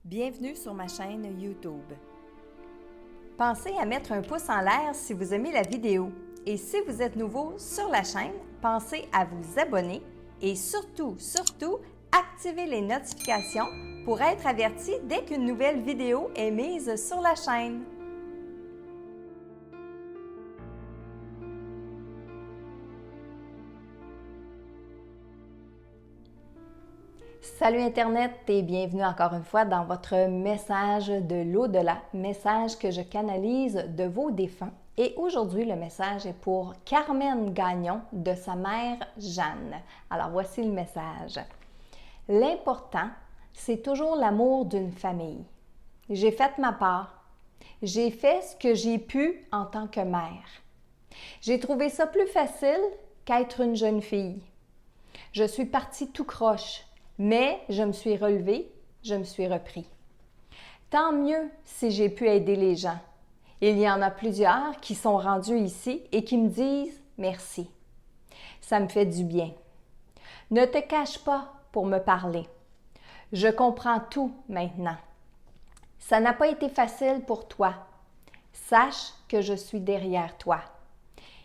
Bienvenue sur ma chaîne YouTube. Pensez à mettre un pouce en l'air si vous aimez la vidéo. Et si vous êtes nouveau sur la chaîne, pensez à vous abonner et surtout, activez les notifications pour être averti dès qu'une nouvelle vidéo est mise sur la chaîne. Salut Internet et bienvenue encore une fois dans votre message de l'au-delà, message que je canalise de vos défunts. Et aujourd'hui, le message est pour Carmen Gagnon de sa mère Jeanne. Alors voici le message. L'important, c'est toujours l'amour d'une famille. J'ai fait ma part. J'ai fait ce que j'ai pu en tant que mère. J'ai trouvé ça plus facile qu'être une jeune fille. Je suis partie tout croche. Mais je me suis relevée, je me suis repris. Tant mieux si j'ai pu aider les gens. Il y en a plusieurs qui sont rendus ici et qui me disent merci. Ça me fait du bien. Ne te cache pas pour me parler. Je comprends tout maintenant. Ça n'a pas été facile pour toi. Sache que je suis derrière toi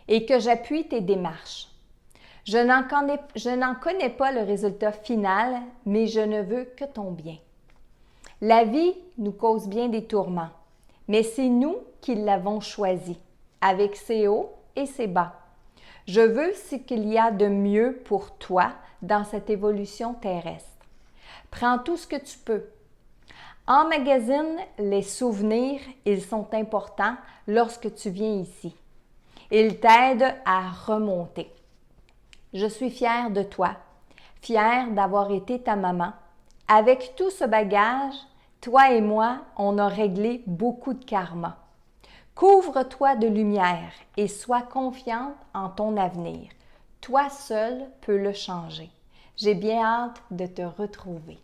et que j'appuie tes démarches. Je n'en connais pas le résultat final, mais je ne veux que ton bien. La vie nous cause bien des tourments, mais c'est nous qui l'avons choisi, avec ses hauts et ses bas. Je veux ce qu'il y a de mieux pour toi dans cette évolution terrestre. Prends tout ce que tu peux. Emmagasine les souvenirs, ils sont importants lorsque tu viens ici. Ils t'aident à remonter. Je suis fière de toi, fière d'avoir été ta maman. Avec tout ce bagage, toi et moi, on a réglé beaucoup de karma. Couvre-toi de lumière et sois confiante en ton avenir. Toi seule peux le changer. J'ai bien hâte de te retrouver.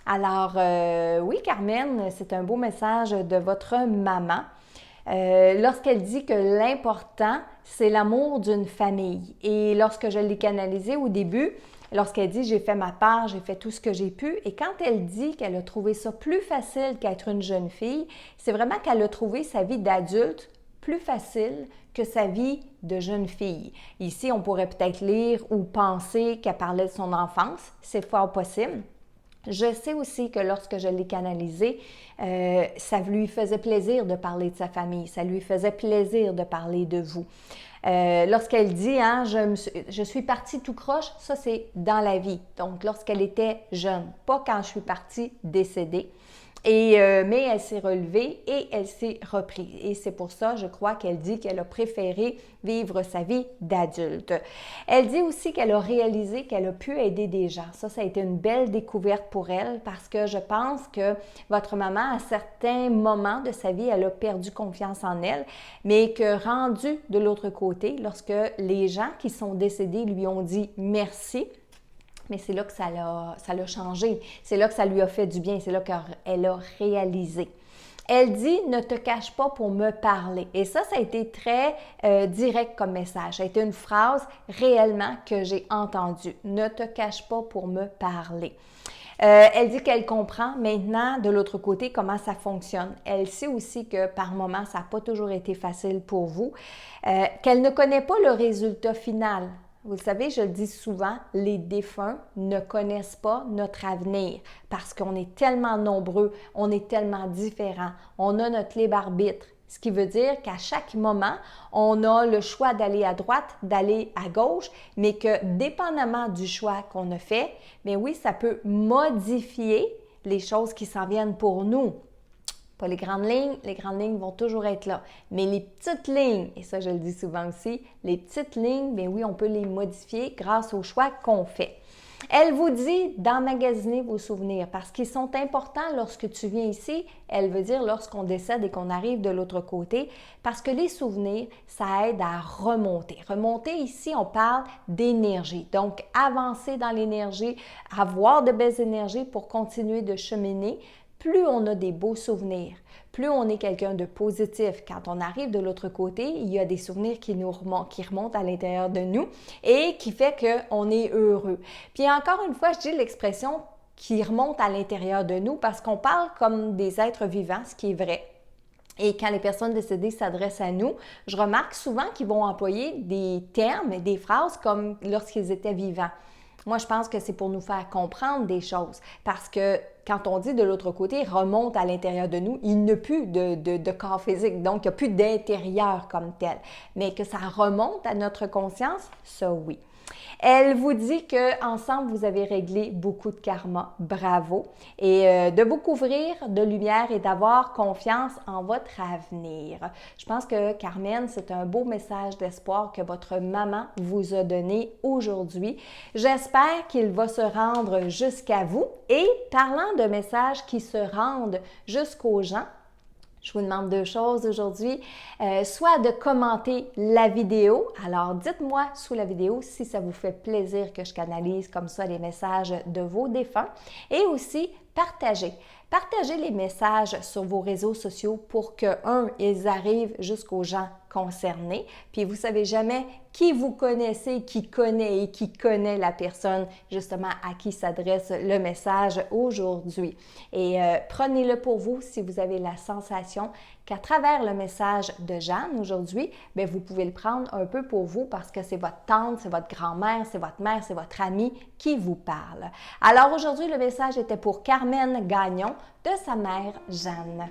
Alors, oui, Carmen, c'est un beau message de votre maman. Lorsqu'elle dit que l'important, c'est l'amour d'une famille. Et lorsque je l'ai canalisé au début, lorsqu'elle dit « j'ai fait ma part, j'ai fait tout ce que j'ai pu », et quand elle dit qu'elle a trouvé ça plus facile qu'être une jeune fille, c'est vraiment qu'elle a trouvé sa vie d'adulte plus facile que sa vie de jeune fille. Ici, on pourrait peut-être lire ou penser qu'elle parlait de son enfance, c'est fort possible. Je sais aussi que lorsque je l'ai canalisé, ça lui faisait plaisir de parler de sa famille, ça lui faisait plaisir de parler de vous. Lorsqu'elle dit hein, « je suis partie tout croche », ça c'est dans la vie, donc lorsqu'elle était jeune, pas quand je suis partie décédée. Mais elle s'est relevée et elle s'est reprise. Et c'est pour ça, je crois, qu'elle dit qu'elle a préféré vivre sa vie d'adulte. Elle dit aussi qu'elle a réalisé qu'elle a pu aider des gens. Ça a été une belle découverte pour elle parce que je pense que votre maman, à certains moments de sa vie, elle a perdu confiance en elle, mais que rendue de l'autre côté, lorsque les gens qui sont décédés lui ont dit « merci », mais c'est là que ça l'a changé, c'est là que ça lui a fait du bien, c'est là qu'elle a réalisé. Elle dit « ne te cache pas pour me parler ». Et ça a été très direct comme message. Ça a été une phrase réellement que j'ai entendue. « Ne te cache pas pour me parler ». Elle dit qu'elle comprend maintenant de l'autre côté comment ça fonctionne. Elle sait aussi que par moments, ça n'a pas toujours été facile pour vous, qu'elle ne connaît pas le résultat final. Vous le savez, je le dis souvent, les défunts ne connaissent pas notre avenir parce qu'on est tellement nombreux, on est tellement différents, on a notre libre arbitre. Ce qui veut dire qu'à chaque moment, on a le choix d'aller à droite, d'aller à gauche, mais que dépendamment du choix qu'on a fait, mais oui, ça peut modifier les choses qui s'en viennent pour nous. Pas les grandes lignes vont toujours être là. Mais les petites lignes, et ça je le dis souvent aussi, les petites lignes, bien oui, on peut les modifier grâce aux choix qu'on fait. Elle vous dit d'emmagasiner vos souvenirs parce qu'ils sont importants lorsque tu viens ici. Elle veut dire lorsqu'on décède et qu'on arrive de l'autre côté parce que les souvenirs, ça aide à remonter. Remonter ici, on parle d'énergie. Donc, avancer dans l'énergie, avoir de belles énergies pour continuer de cheminer. Plus on a des beaux souvenirs, plus on est quelqu'un de positif. Quand on arrive de l'autre côté, il y a des souvenirs qui remontent à l'intérieur de nous et qui fait qu'on est heureux. Puis encore une fois, je dis l'expression qui remontent à l'intérieur de nous parce qu'on parle comme des êtres vivants, ce qui est vrai. Et quand les personnes décédées s'adressent à nous, je remarque souvent qu'ils vont employer des termes et des phrases comme lorsqu'ils étaient vivants. Moi, je pense que c'est pour nous faire comprendre des choses parce que quand on dit de l'autre côté, remonte à l'intérieur de nous, il n'y a plus de corps physique, donc il n'y a plus d'intérieur comme tel. Mais que ça remonte à notre conscience, ça oui. Elle vous dit qu'ensemble, vous avez réglé beaucoup de karma. Bravo. Et de vous couvrir de lumière et d'avoir confiance en votre avenir. Je pense que Carmen, c'est un beau message d'espoir que votre maman vous a donné aujourd'hui. J'espère qu'il va se rendre jusqu'à vous. Et parlant de messages qui se rendent jusqu'aux gens, je vous demande deux choses aujourd'hui, soit de commenter la vidéo. Alors, dites-moi sous la vidéo si ça vous fait plaisir que je canalise comme ça les messages de vos défunts. Et aussi, partagez. Partagez les messages sur vos réseaux sociaux pour que, ils arrivent jusqu'aux gens concernés. Puis, vous ne savez jamais qui vous connaissez, qui connaît et qui connaît la personne justement à qui s'adresse le message aujourd'hui. Et prenez-le pour vous si vous avez la sensation qu'à travers le message de Jeanne aujourd'hui, bien, vous pouvez le prendre un peu pour vous parce que c'est votre tante, c'est votre grand-mère, c'est votre mère, c'est votre amie qui vous parle. Alors aujourd'hui, le message était pour Carmen Gagnon de sa mère Jeanne.